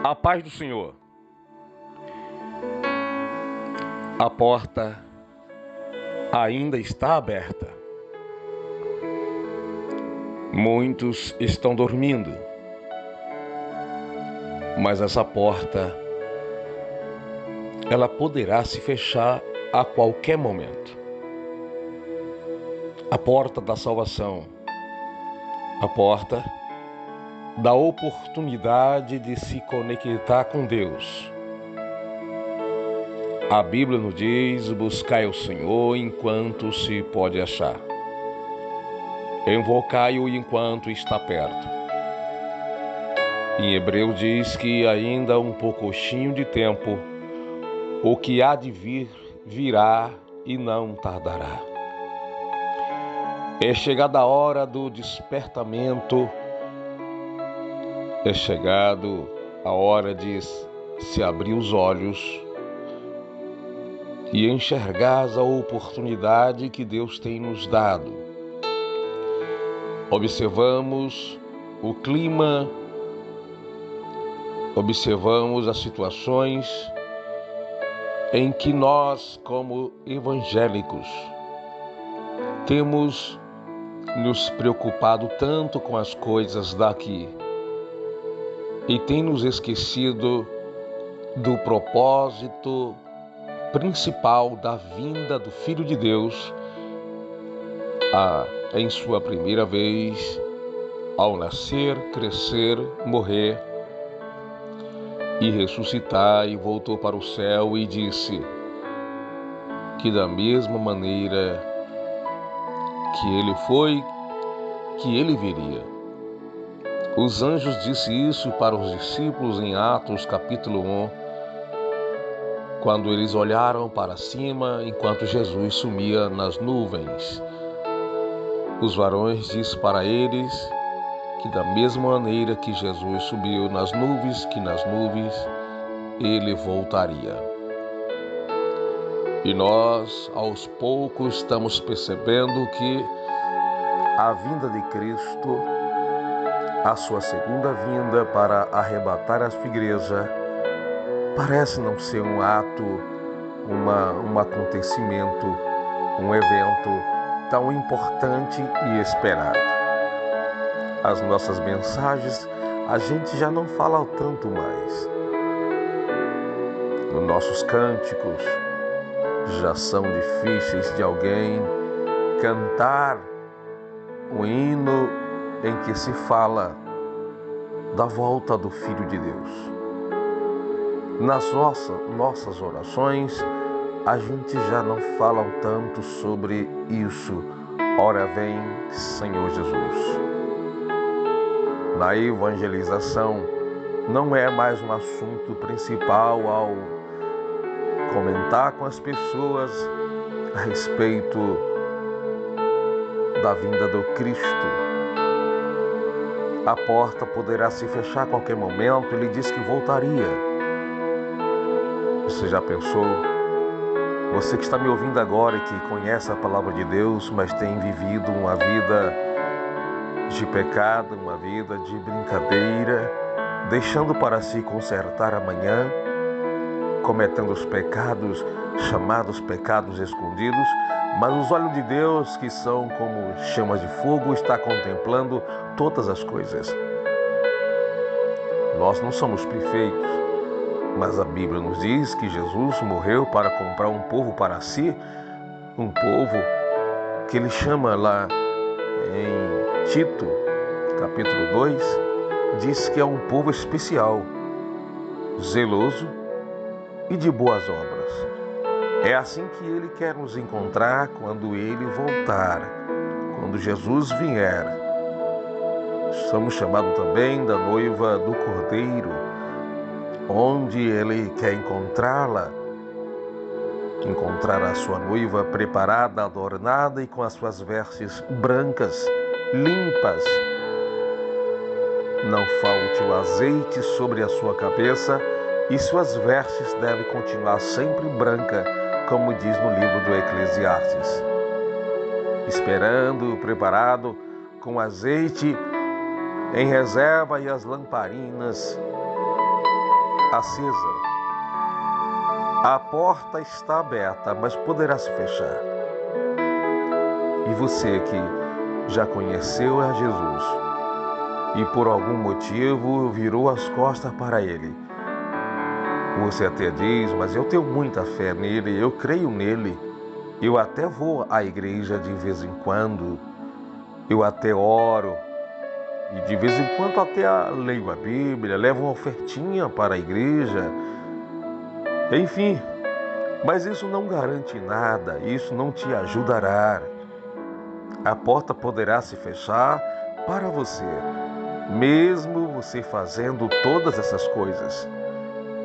A paz do Senhor. A porta ainda está aberta. Muitos estão dormindo, mas essa porta, ela poderá se fechar a qualquer momento. A porta da salvação, a porta da oportunidade de se conectar com Deus. A Bíblia nos diz: buscai o Senhor enquanto se pode achar. Invocai-o enquanto está perto. Em Hebreu diz que ainda um pouquinho de tempo, o que há de vir, virá e não tardará. É chegada a hora do despertamento, é chegado a hora de se abrir os olhos e enxergar a oportunidade que Deus tem nos dado. Observamos o clima, observamos as situações em que nós, como evangélicos, temos nos preocupado tanto com as coisas daqui e tem nos esquecido do propósito principal da vinda do Filho de Deus em sua primeira vez, ao nascer, crescer, morrer e ressuscitar, e voltou para o céu e disse que da mesma maneira que ele foi, que ele viria. Os anjos disseram isso para os discípulos em Atos capítulo 1, quando eles olharam para cima enquanto Jesus sumia nas nuvens. Os varões disseram para eles que da mesma maneira que Jesus subiu nas nuvens, que nas nuvens ele voltaria. E nós, aos poucos, estamos percebendo que a vinda de Cristo, a sua segunda vinda para arrebatar a sua igreja, parece não ser um ato, um acontecimento, um evento tão importante e esperado. As nossas mensagens, a gente já não fala tanto mais. Os nossos cânticos já são difíceis de alguém cantar um hino em que se fala da volta do Filho de Deus. Nas nossas orações, a gente já não fala tanto sobre isso. Ora vem, Senhor Jesus. Na evangelização, não é mais um assunto principal ao comentar com as pessoas a respeito da vinda do Cristo. A porta poderá se fechar a qualquer momento. Ele disse que voltaria. Você já pensou? Você que está me ouvindo agora e que conhece a palavra de Deus, mas tem vivido uma vida de pecado, uma vida de brincadeira, deixando para se consertar amanhã, cometendo os pecados, chamados pecados escondidos, mas os olhos de Deus, que são como chamas de fogo, está contemplando todas as coisas. Nós não somos perfeitos, mas a Bíblia nos diz que Jesus morreu para comprar um povo para si, um povo que ele chama lá em Tito, capítulo 2, diz que é um povo especial, zeloso e de boas obras. É assim que ele quer nos encontrar quando ele voltar, quando Jesus vier. Somos chamados também da noiva do Cordeiro, onde ele quer encontrá-la, encontrar a sua noiva preparada, adornada e com as suas vestes brancas, limpas. Não falte o azeite sobre a sua cabeça e suas vestes devem continuar sempre branca, como diz no livro do Eclesiastes. Esperando, preparado, com azeite em reserva e as lamparinas acesa. A porta está aberta, mas poderá se fechar. E você que já conheceu a Jesus e por algum motivo virou as costas para Ele, você até diz, mas eu tenho muita fé nele, eu creio nele, eu até vou à igreja de vez em quando, eu até oro, e de vez em quando até leio a Bíblia, levo uma ofertinha para a igreja, enfim, mas isso não garante nada, isso não te ajudará. A porta poderá se fechar para você, mesmo você fazendo todas essas coisas.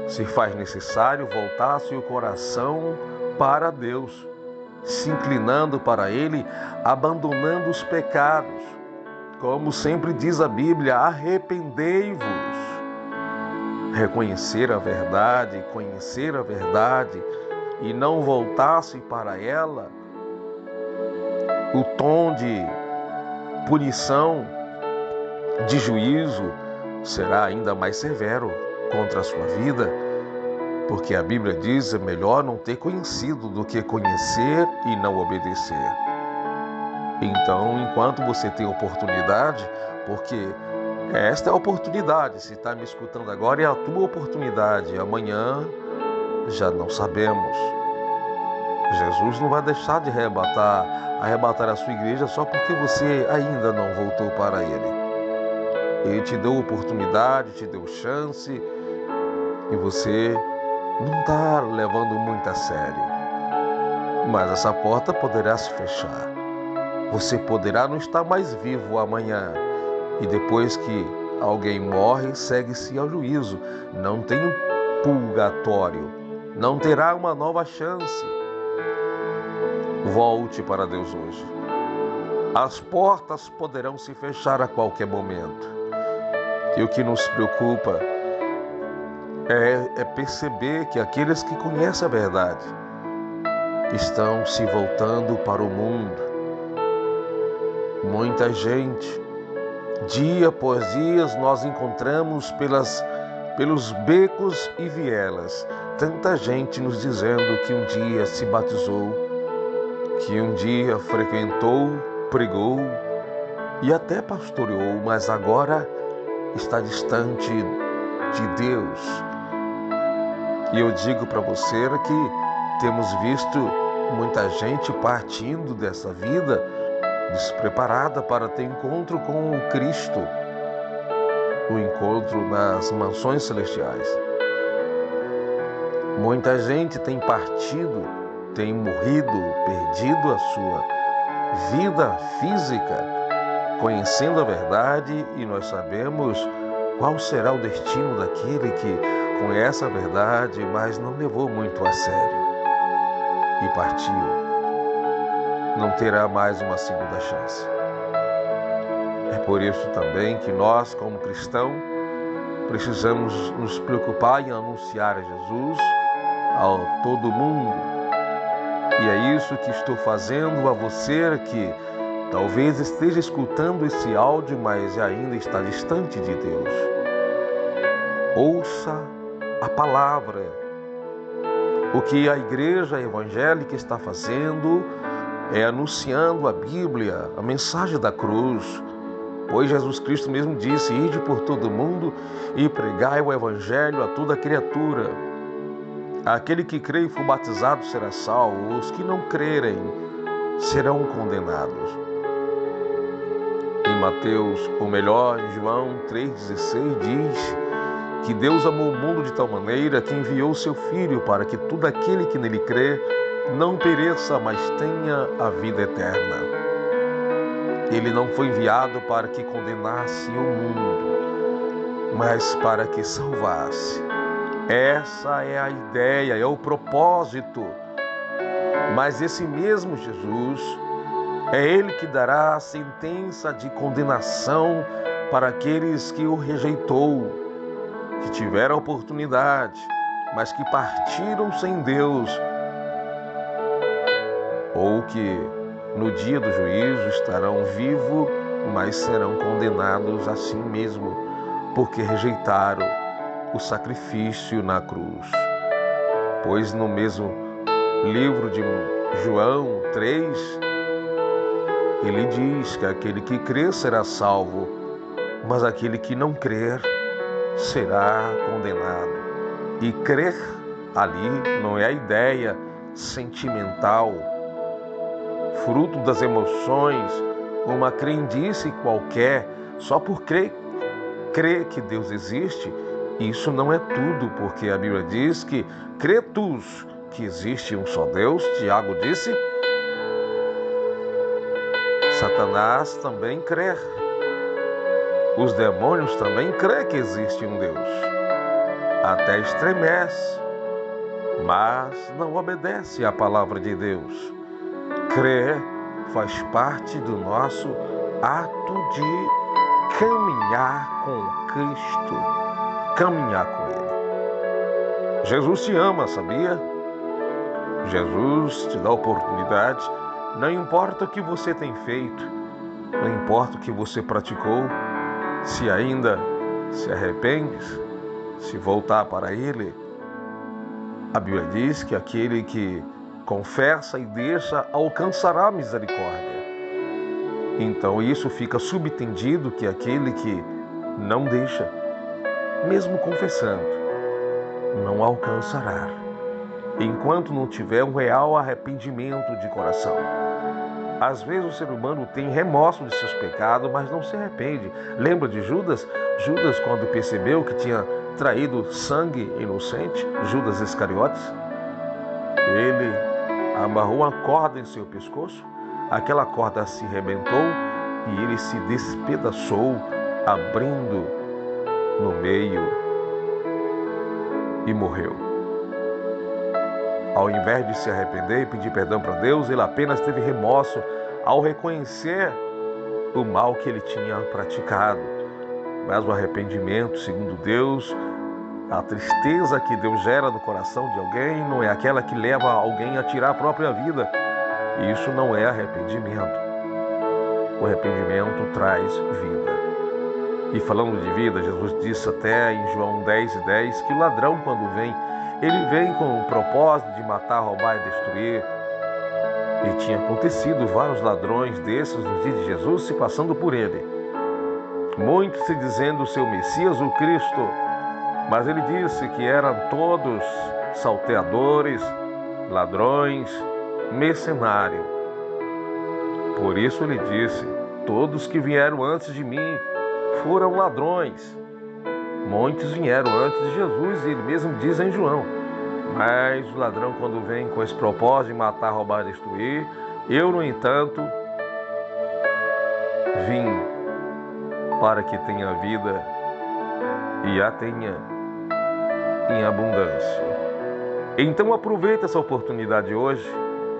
Se faz necessário voltar seu coração para Deus, se inclinando para Ele, abandonando os pecados. Como sempre diz a Bíblia, arrependei-vos. Reconhecer a verdade, conhecer a verdade e não voltar-se para ela, o tom de punição, de juízo, será ainda mais severo contra a sua vida, porque a Bíblia diz, é melhor não ter conhecido do que conhecer e não obedecer. Então, enquanto você tem oportunidade, porque esta é a oportunidade, se está me escutando agora, é a tua oportunidade, amanhã já não sabemos. Jesus não vai deixar de arrebatar a sua igreja só porque você ainda não voltou para Ele. Ele te deu oportunidade, te deu chance e você não está levando muito a sério. Mas essa porta poderá se fechar. Você poderá não estar mais vivo amanhã. E depois que alguém morre, segue-se ao juízo. Não tem purgatório. Não terá uma nova chance. Volte para Deus hoje. As portas poderão se fechar a qualquer momento. E o que nos preocupa é perceber que aqueles que conhecem a verdade estão se voltando para o mundo. Muita gente, dia após dia, nós encontramos pelos becos e vielas, tanta gente nos dizendo que um dia se batizou, que um dia frequentou, pregou e até pastoreou, mas agora está distante de Deus. E eu digo para você que temos visto muita gente partindo dessa vida despreparada para ter encontro com o Cristo, o encontro nas mansões celestiais. Muita gente tem partido, tem morrido, perdido a sua vida física, conhecendo a verdade, e nós sabemos qual será o destino daquele que conhece a verdade, mas não levou muito a sério e partiu. Não terá mais uma segunda chance. É por isso também que nós, como cristãos, precisamos nos preocupar em anunciar a Jesus a todo mundo. E é isso que estou fazendo a você que talvez esteja escutando esse áudio, mas ainda está distante de Deus. Ouça a palavra. O que a igreja evangélica está fazendo é anunciando a Bíblia, a mensagem da cruz. Pois Jesus Cristo mesmo disse, ide por todo mundo e pregai o evangelho a toda criatura. Aquele que crê e for batizado será salvo, os que não crerem serão condenados. Em Mateus, ou melhor, em João 3,16 diz que Deus amou o mundo de tal maneira que enviou o seu Filho para que todo aquele que nele crê não pereça, mas tenha a vida eterna. Ele não foi enviado para que condenasse o mundo, mas para que salvasse. Essa é a ideia, é o propósito. Mas esse mesmo Jesus, é Ele que dará a sentença de condenação para aqueles que o rejeitou, que tiveram a oportunidade, mas que partiram sem Deus, ou que no dia do juízo estarão vivos, mas serão condenados assim mesmo, porque rejeitaram o sacrifício na cruz. Pois no mesmo livro de João 3, ele diz que aquele que crer será salvo, mas aquele que não crer será condenado. E crer ali não é a ideia sentimental, fruto das emoções, uma crendice qualquer, só por crer que Deus existe. Isso não é tudo, porque a Bíblia diz que cretus, que existe um só Deus. Tiago disse, Satanás também crê. Os demônios também crê que existe um Deus. Até estremece, mas não obedece à palavra de Deus. Crer faz parte do nosso ato de caminhar com Cristo, caminhar com Ele. Jesus te ama, sabia? Jesus te dá oportunidade. Não importa o que você tem feito, não importa o que você praticou, se ainda se arrepende, se voltar para Ele, a Bíblia diz que aquele que confessa e deixa alcançará a misericórdia. Então isso fica subentendido que aquele que não deixa, mesmo confessando, não alcançará, enquanto não tiver um real arrependimento de coração. Às vezes o ser humano tem remorso de seus pecados, mas não se arrepende. Lembra de Judas? Judas, quando percebeu que tinha traído sangue inocente, Judas Iscariotes, ele amarrou uma corda em seu pescoço, aquela corda se arrebentou e ele se despedaçou, abrindo no meio e morreu. Ao invés de se arrepender e pedir perdão para Deus, ele apenas teve remorso ao reconhecer o mal que ele tinha praticado. Mas o arrependimento, segundo Deus, a tristeza que Deus gera no coração de alguém não é aquela que leva alguém a tirar a própria vida. Isso não é arrependimento. O arrependimento traz vida. E falando de vida, Jesus disse até em João 10:10 que o ladrão, quando vem, ele vem com o propósito de matar, roubar e destruir. E tinha acontecido vários ladrões desses nos dias de Jesus se passando por ele. Muitos se dizendo seu Messias, o Cristo. Mas ele disse que eram todos salteadores, ladrões, mercenários. Por isso ele disse, todos que vieram antes de mim foram ladrões. Muitos vieram antes de Jesus, e ele mesmo diz em João. Mas o ladrão, quando vem com esse propósito de matar, roubar e destruir, eu, no entanto, vim para que tenha vida e a tenha em abundância. Então aproveite essa oportunidade hoje,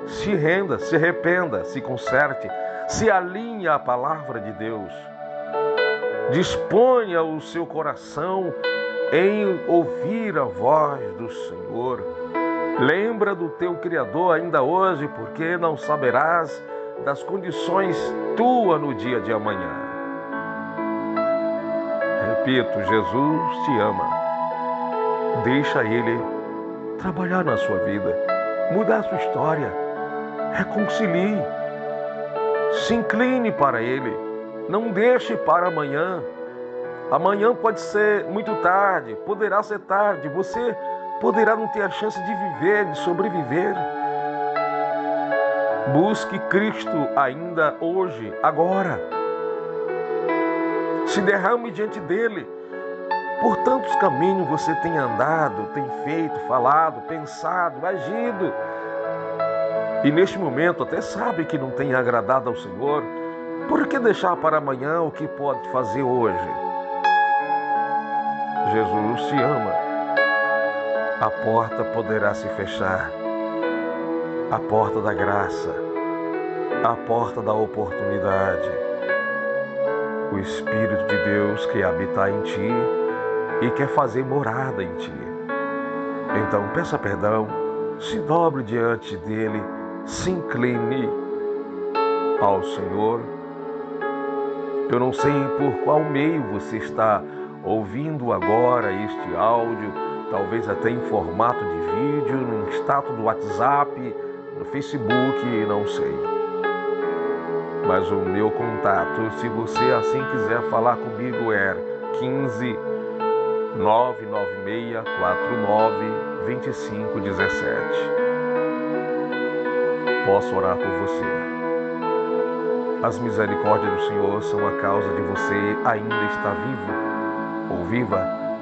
se renda, se arrependa, se conserte, se alinhe à palavra de Deus. Disponha o seu coração em ouvir a voz do Senhor. Lembra do teu Criador ainda hoje, porque não saberás das condições tuas no dia de amanhã. Repito, Jesus te ama. Deixa Ele trabalhar na sua vida, mudar a sua história. Reconcilie. Se incline para Ele. Não deixe para amanhã. Amanhã pode ser muito tarde, poderá ser tarde. Você poderá não ter a chance de viver, de sobreviver. Busque Cristo ainda hoje, agora. Se derrame diante dele. Por tantos caminhos você tem andado, tem feito, falado, pensado, agido. E neste momento até sabe que não tem agradado ao Senhor. Por que deixar para amanhã o que pode fazer hoje? Jesus te ama. A porta poderá se fechar. A porta da graça. A porta da oportunidade. O Espírito de Deus quer habitar em ti e quer fazer morada em ti. Então peça perdão, se dobre diante dele, se incline ao Senhor. Eu não sei por qual meio você está ouvindo agora este áudio, talvez até em formato de vídeo, no status do WhatsApp, no Facebook, não sei. Mas o meu contato, se você assim quiser falar comigo, é 15 996 49 2517. Posso orar por você. As misericórdias do Senhor são a causa de você ainda estar vivo ou viva